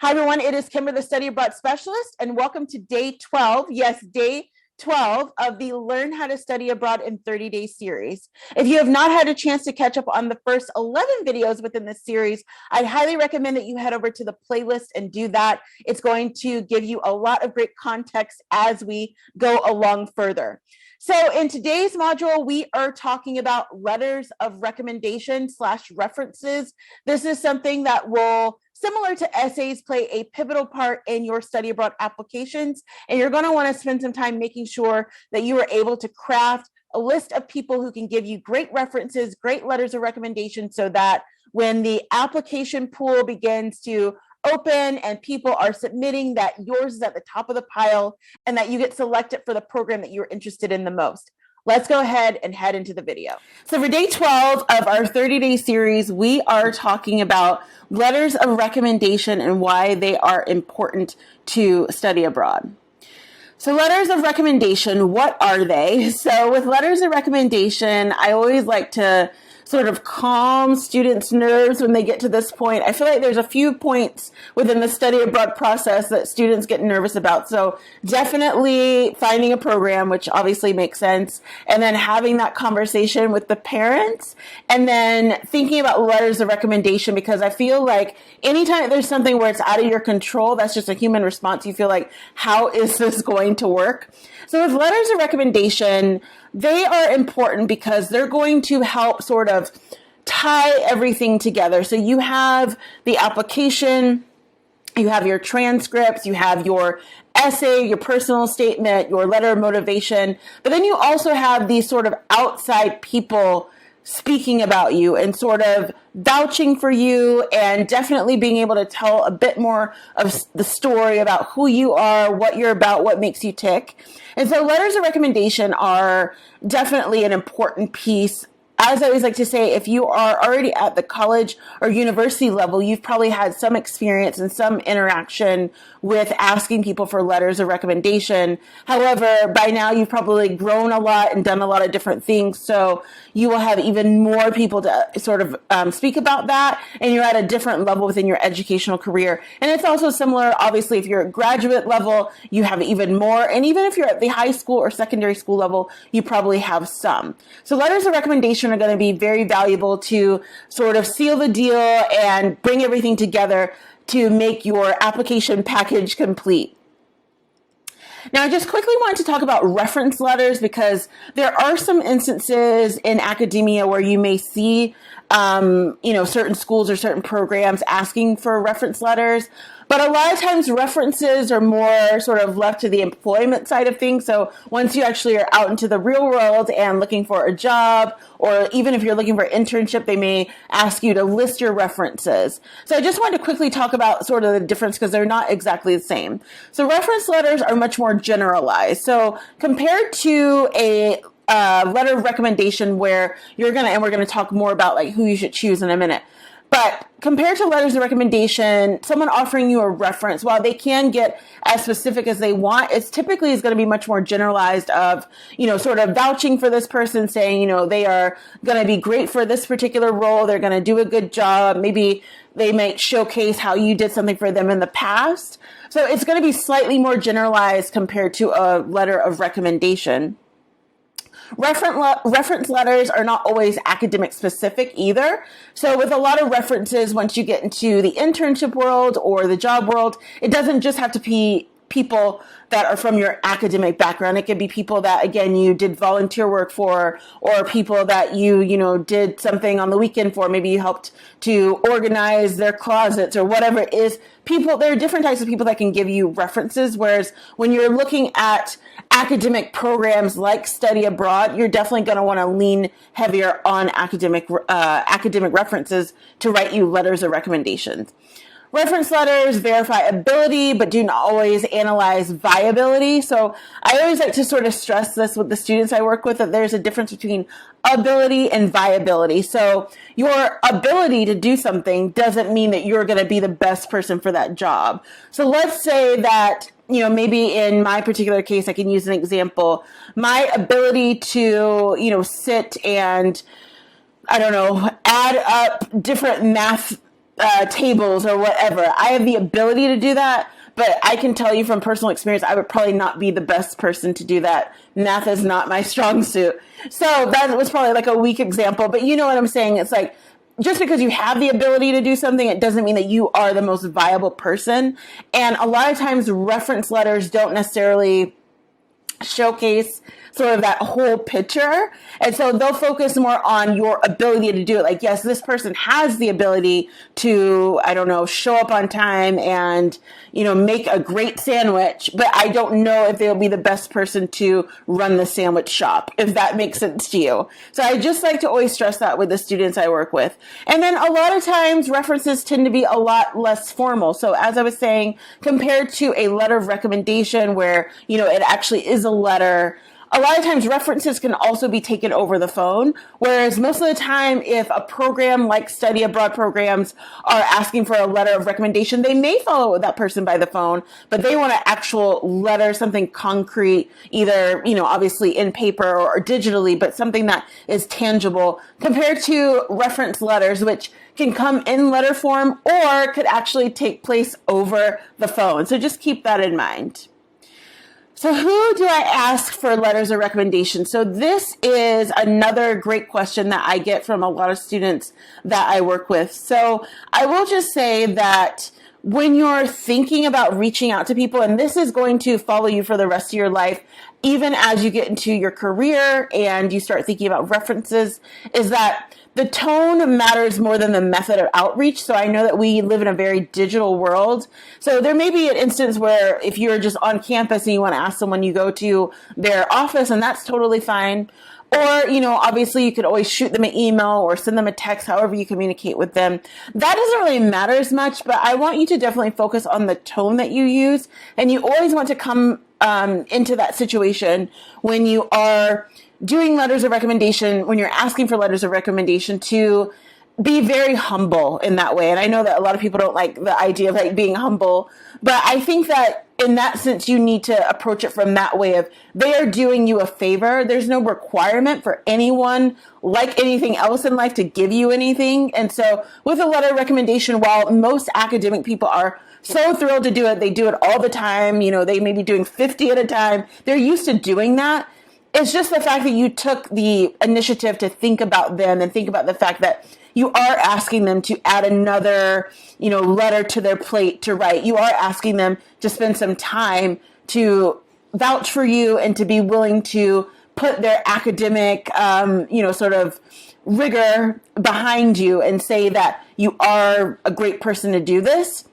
Hi, everyone. It is Kimber, the Study Abroad Specialist, and welcome to day 12. Yes, day 12 of the Learn How to Study Abroad in 30 Days series. If you have not had a chance to catch up on the first 11 videos within this series, I'd highly recommend that you head over to the playlist and do that. It's going to give you a lot of great context as we go along further. So in today's module, we are talking about letters of recommendation / references. This is something that will, similar to essays, play a pivotal part in your study abroad applications. And you're going to want to spend some time making sure that you are able to craft a list of people who can give you great references, great letters of recommendation, so that when the application pool begins to open and people are submitting, that yours is at the top of the pile and that you get selected for the program that you're interested in the most. Let's go ahead and head into the video. So for day 12 of our 30-day series, we are talking about letters of recommendation and why they are important to study abroad. So letters of recommendation, what are they? So with letters of recommendation, I always like to sort of calm students' nerves when they get to this point. I feel like there's a few points within the study abroad process that students get nervous about. So definitely finding a program, which obviously makes sense, and then having that conversation with the parents, and then thinking about letters of recommendation, because I feel like anytime there's something where it's out of your control, that's just a human response. You feel like, how is this going to work? So with letters of recommendation, they are important because they're going to help sort of tie everything together. So you have the application, you have your transcripts, you have your essay, your personal statement, your letter of motivation, but then you also have these sort of outside people speaking about you and sort of vouching for you, and definitely being able to tell a bit more of the story about who you are, what you're about, what makes you tick. And so letters of recommendation are definitely an important piece. As I always like to say, if you are already at the college or university level, you've probably had some experience and some interaction with asking people for letters of recommendation. However, by now you've probably grown a lot and done a lot of different things. So you will have even more people to sort of speak about that. And you're at a different level within your educational career. And it's also similar, obviously, if you're at graduate level, you have even more. And even if you're at the high school or secondary school level, you probably have some. So letters of recommendation are going to be very valuable to sort of seal the deal and bring everything together to make your application package complete. Now, I just quickly wanted to talk about reference letters, because there are some instances in academia where you may see, certain schools or certain programs asking for reference letters. But a lot of times references are more sort of left to the employment side of things. So once you actually are out into the real world and looking for a job, or even if you're looking for an internship, they may ask you to list your references. So I just wanted to quickly talk about sort of the difference, because they're not exactly the same. So reference letters are much more generalized. So compared to a letter of recommendation, where we're going to talk more about like who you should choose in a minute. But compared to letters of recommendation, someone offering you a reference, while they can get as specific as they want, it's typically is going to be much more generalized of, sort of vouching for this person, saying, they are going to be great for this particular role. They're going to do a good job. Maybe they might showcase how you did something for them in the past. So it's going to be slightly more generalized compared to a letter of recommendation. Reference letters are not always academic specific either. So with a lot of references, once you get into the internship world or the job world, it doesn't just have to be people that are from your academic background. It could be people that, again, you did volunteer work for, or people that you did something on the weekend for. Maybe you helped to organize their closets or whatever it is. There are different types of people that can give you references. Whereas when you're looking at academic programs like study abroad, you're definitely going to want to lean heavier on academic references to write you letters of recommendations. Reference letters verify ability, but do not always analyze viability. So I always like to sort of stress this with the students I work with, that there's a difference between ability and viability. So your ability to do something doesn't mean that you're going to be the best person for that job. So let's say that, maybe in my particular case, I can use an example. My ability to, sit and, add up different math tables or whatever. I have the ability to do that, but I can tell you from personal experience, I would probably not be the best person to do that. Math is not my strong suit. So that was probably like a weak example, but you know what I'm saying? It's like, just because you have the ability to do something, it doesn't mean that you are the most viable person. And a lot of times reference letters don't necessarily showcase sort of that whole picture. And so they'll focus more on your ability to do it. Like, yes, this person has the ability to, I don't know, show up on time and, you know, make a great sandwich, but I don't know if they'll be the best person to run the sandwich shop, if that makes sense to you. So I just like to always stress that with the students I work with. And then a lot of times references tend to be a lot less formal. So as I was saying, compared to a letter of recommendation where, you know, it actually is a letter, a lot of times references can also be taken over the phone, whereas most of the time, if a program like study abroad programs are asking for a letter of recommendation, they may follow with that person by the phone, but they want an actual letter, something concrete, either, you know, obviously in paper or digitally, but something that is tangible compared to reference letters, which can come in letter form or could actually take place over the phone. So just keep that in mind. So who do I ask for letters of recommendation? So this is another great question that I get from a lot of students that I work with. So I will just say that when you're thinking about reaching out to people, and this is going to follow you for the rest of your life, even as you get into your career and you start thinking about references, is that the tone matters more than the method of outreach. So I know that we live in a very digital world. So there may be an instance where if you're just on campus and you want to ask someone, you go to their office, and that's totally fine. Or, you know, obviously you could always shoot them an email or send them a text, however you communicate with them. That doesn't really matter as much, but I want you to definitely focus on the tone that you use. And you always want to come into that situation when you are doing letters of recommendation, when you're asking for letters of recommendation, to be very humble in that way. And I know that a lot of people don't like the idea of like being humble, but I think that in that sense, you need to approach it from that way of they are doing you a favor. There's no requirement for anyone, like anything else in life, to give you anything. And so with a letter of recommendation, while most academic people are so thrilled to do it, they do it all the time. You know, they may be doing 50 at a time. They're used to doing that. It's just the fact that you took the initiative to think about them and think about the fact that you are asking them to add another, you know, letter to their plate to write. You are asking them to spend some time to vouch for you and to be willing to put their academic, you know, sort of rigor behind you and say that you are a great person to do this.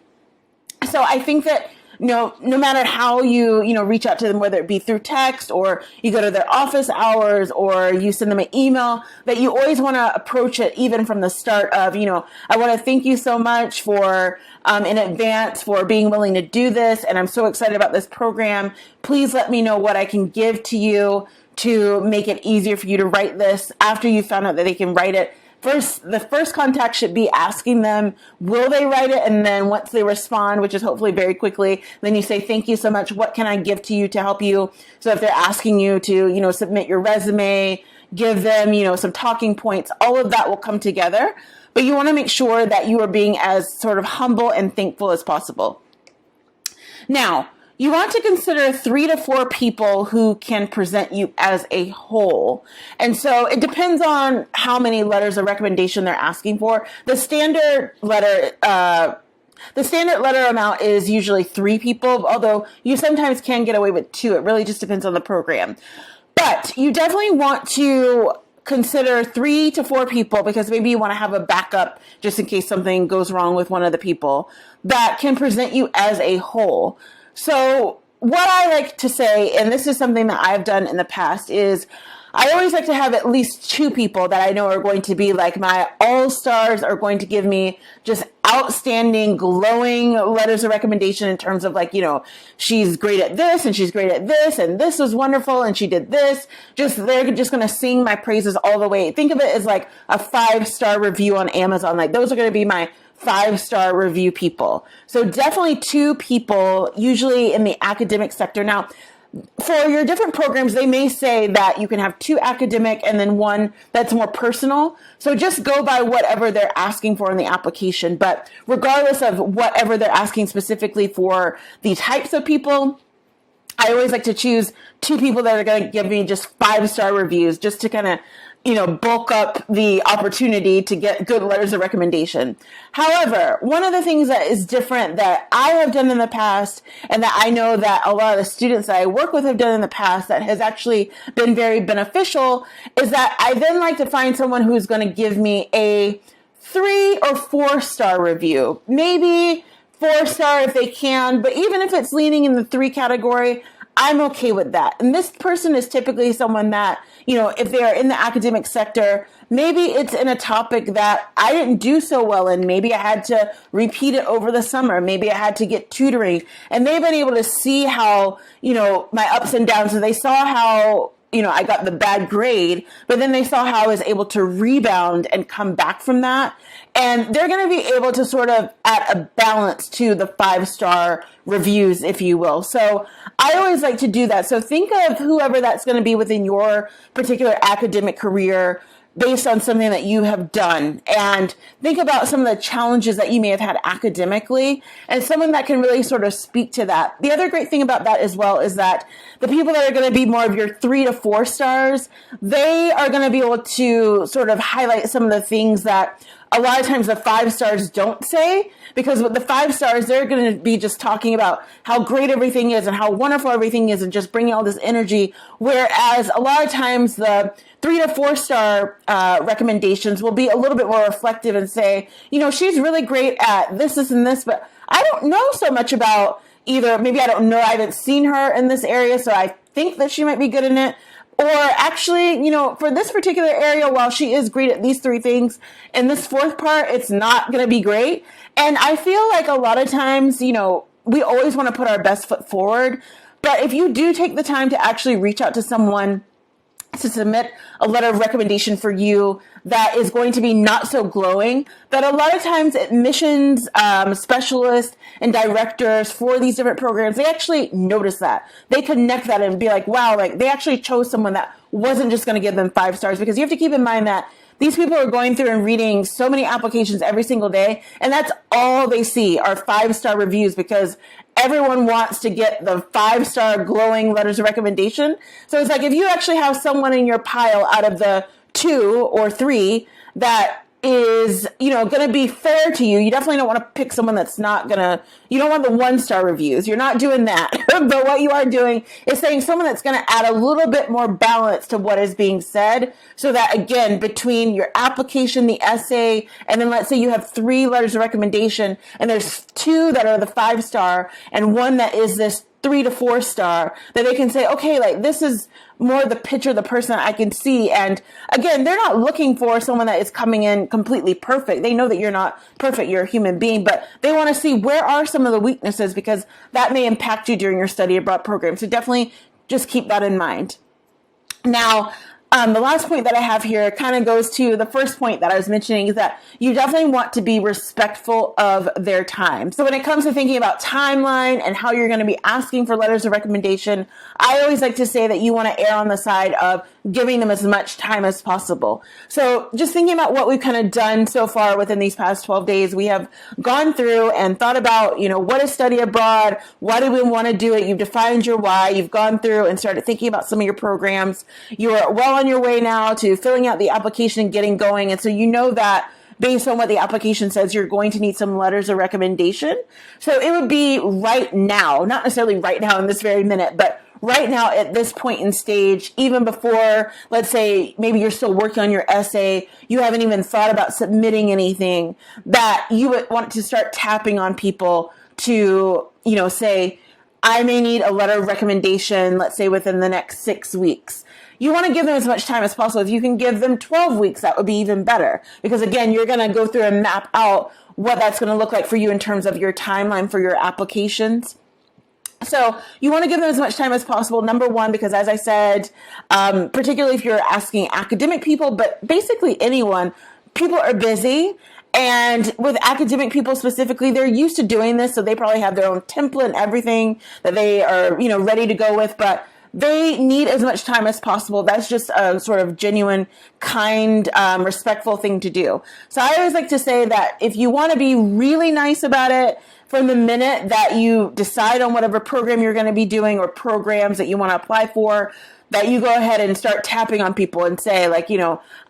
So I think that, you know, no matter how you reach out to them, whether it be through text or you go to their office hours or you send them an email, that you always want to approach it even from the start of, you know, I want to thank you so much for in advance for being willing to do this. And I'm so excited about this program. Please let me know what I can give to you to make it easier for you to write this after you found out that they can write it. The first contact should be asking them, will they write it? And then once they respond, which is hopefully very quickly, then you say, thank you so much. What can I give to you to help you? So if they're asking you to, you know, submit your resume, give them, you know, some talking points, all of that will come together. But you want to make sure that you are being as sort of humble and thankful as possible. Now, you want to consider 3 to 4 people who can present you as a whole. And so it depends on how many letters of recommendation they're asking for. The standard letter amount is usually 3 people, although you sometimes can get away with 2. It really just depends on the program. But you definitely want to consider 3 to 4 people, because maybe you want to have a backup just in case something goes wrong with one of the people, that can present you as a whole. So what I like to say, and this is something that I've done in the past, is I always like to have at least 2 people that I know are going to be like my all-stars, are going to give me just outstanding, glowing letters of recommendation in terms of like, you know, she's great at this and she's great at this and this was wonderful and she did this. They're just going to sing my praises all the way. Think of it as like a 5-star review on Amazon. Like those are going to be my 5-star review people. So definitely 2 people, usually in the academic sector. Now, for your different programs, they may say that you can have 2 academic and then 1 that's more personal. So just go by whatever they're asking for in the application. But regardless of whatever they're asking specifically for the types of people, I always like to choose 2 people that are going to give me just 5-star reviews, just to kind of, bulk up the opportunity to get good letters of recommendation. However, one of the things that is different that I have done in the past, and that I know that a lot of the students that I work with have done in the past that has actually been very beneficial, is that I then like to find someone who's going to give me a 3 or 4-star review. Maybe 4-star if they can, but even if it's leaning in the 3 category, I'm okay with that. And this person is typically someone that, if they are in the academic sector, maybe it's in a topic that I didn't do so well in. Maybe I had to repeat it over the summer. Maybe I had to get tutoring. And they've been able to see how, my ups and downs. So they saw how, I got the bad grade, but then they saw how I was able to rebound and come back from that. And they're going to be able to sort of add a balance to the 5-star reviews, if you will. So I always like to do that. So think of whoever that's going to be within your particular academic career based on something that you have done, and think about some of the challenges that you may have had academically, and someone that can really sort of speak to that. The other great thing about that as well is that the people that are going to be more of your 3 to 4 stars, they are going to be able to sort of highlight some of the things that a lot of times the 5 stars don't say, because with the 5 stars, they're going to be just talking about how great everything is and how wonderful everything is and just bringing all this energy. Whereas a lot of times the 3 to 4 star recommendations will be a little bit more reflective and say, she's really great at this, and this, but I don't know so much about either. Maybe I don't know. I haven't seen her in this area, so I think that she might be good in it. Or actually, for this particular area, while she is great at these 3 things, in this 4th part, it's not going to be great. And I feel like a lot of times, we always want to put our best foot forward. But if you do take the time to actually reach out to someone to submit a letter of recommendation for you that is going to be not so glowing, that a lot of times admissions specialists and directors for these different programs, they actually notice that. They connect that and be like, wow, like they actually chose someone that wasn't just going to give them 5 stars, because you have to keep in mind that these people are going through and reading so many applications every single day, and that's all they see are 5-star reviews, because everyone wants to get the 5-star glowing letters of recommendation. So it's like if you actually have someone in your pile out of the 2 or 3 that is, going to be fair to you, you definitely don't want to pick someone that's not going to, you don't want the 1-star reviews. You're not doing that. But what you are doing is saying someone that's going to add a little bit more balance to what is being said, so that, again, between your application, the essay, and then let's say you have 3 letters of recommendation, and there's 2 that are the 5-star and 1 that is this 3 to 4 star, that they can say, okay, like this is more the picture of the person I can see. And again, they're not looking for someone that is coming in completely perfect. They know that you're not perfect. You're a human being, but they want to see where are some of the weaknesses, because that may impact you during your study abroad program. So definitely just keep that in mind. Now, the last point that I have here kind of goes to the first point that I was mentioning, is that you definitely want to be respectful of their time. So when it comes to thinking about timeline and how you're going to be asking for letters of recommendation, I always like to say that you want to err on the side of giving them as much time as possible. So just thinking about what we've kind of done so far within these past 12 days, we have gone through and thought about, what is study abroad? Why do we want to do it? You've defined your why. You've gone through and started thinking about some of your programs. You're well on your way now to filling out the application and getting going. And so you know that based on what the application says, you're going to need some letters of recommendation. So it would be right now, not necessarily right now in this very minute, but right now at this point in stage, even before, let's say, maybe you're still working on your essay, you haven't even thought about submitting anything, that you would want to start tapping on people to, say, I may need a letter of recommendation, let's say within the next 6 weeks. You want to give them as much time as possible. If you can give them 12 weeks, that would be even better. Because again, you're going to go through and map out what that's going to look like for you in terms of your timeline for your applications. So you want to give them as much time as possible. Number one, because as I said, particularly if you're asking academic people, but basically anyone, people are busy. And with academic people specifically, they're used to doing this, so they probably have their own template and everything that they are, ready to go with, but they need as much time as possible. That's just a sort of genuine, kind, respectful thing to do. So I always like to say that if you want to be really nice about it, from the minute that you decide on whatever program you're going to be doing or programs that you want to apply for, that you go ahead and start tapping on people and say, like,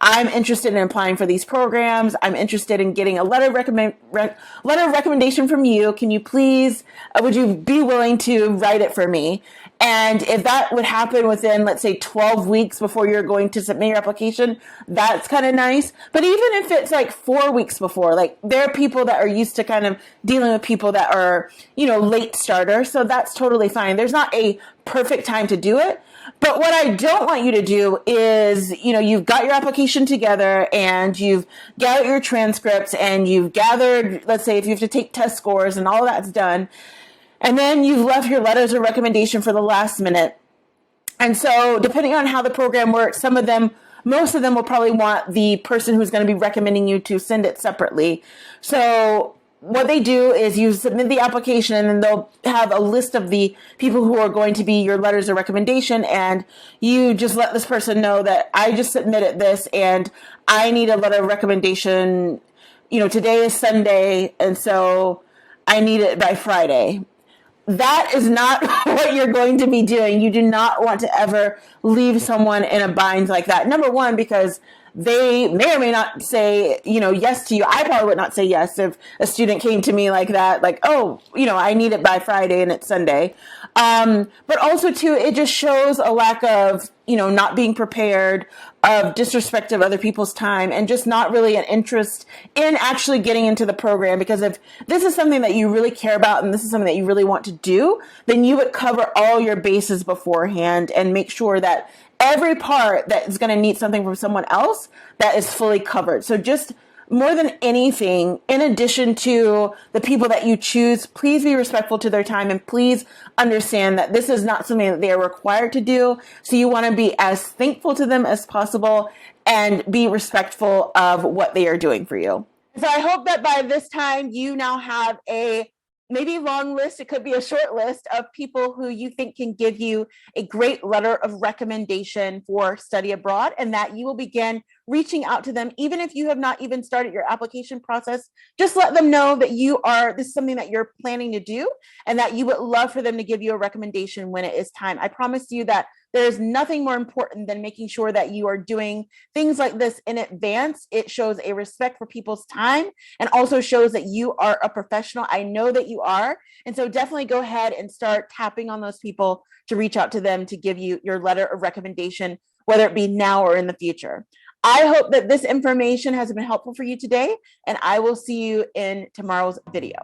I'm interested in applying for these programs. I'm interested in getting a letter of recommendation from you. Can you please, would you be willing to write it for me? And if that would happen within, let's say, 12 weeks before you're going to submit your application, that's kind of nice. But even if it's like 4 weeks before, like, there are people that are used to kind of dealing with people that are, late starters. So that's totally fine. There's not a perfect time to do it. But what I don't want you to do is, you've got your application together and you've gathered your transcripts and you've gathered, let's say, if you have to take test scores and all that's done, and then you've left your letters of recommendation for the last minute. And so depending on how the program works, most of them will probably want the person who's going to be recommending you to send it separately. So what they do is you submit the application and then they'll have a list of the people who are going to be your letters of recommendation. And you just let this person know that I just submitted this and I need a letter of recommendation. Today is Sunday. And so I need it by Friday. That is not what you're going to be doing. You do not want to ever leave someone in a bind like that. Number one, because they may or may not say, yes to you. I probably would not say yes if a student came to me like that, like, oh, I need it by Friday and it's Sunday. But also too, it just shows a lack of, not being prepared, of disrespect of other people's time, and just not really an interest in actually getting into the program. Because if this is something that you really care about and this is something that you really want to do, then you would cover all your bases beforehand and make sure that every part that is going to need something from someone else, that is fully covered. So just more than anything, in addition to the people that you choose, please be respectful to their time and please understand that this is not something that they are required to do. So you want to be as thankful to them as possible and be respectful of what they are doing for you. So I hope that by this time you now have a maybe long list, it could be a short list of people who you think can give you a great letter of recommendation for study abroad, and that you will begin reaching out to them. Even if you have not even started your application process, just let them know that this is something that you're planning to do and that you would love for them to give you a recommendation when it is time. I promise you that there's nothing more important than making sure that you are doing things like this in advance. It shows a respect for people's time and also shows that you are a professional. I know that you are. And so definitely go ahead and start tapping on those people to reach out to them to give you your letter of recommendation, whether it be now or in the future. I hope that this information has been helpful for you today, and I will see you in tomorrow's video.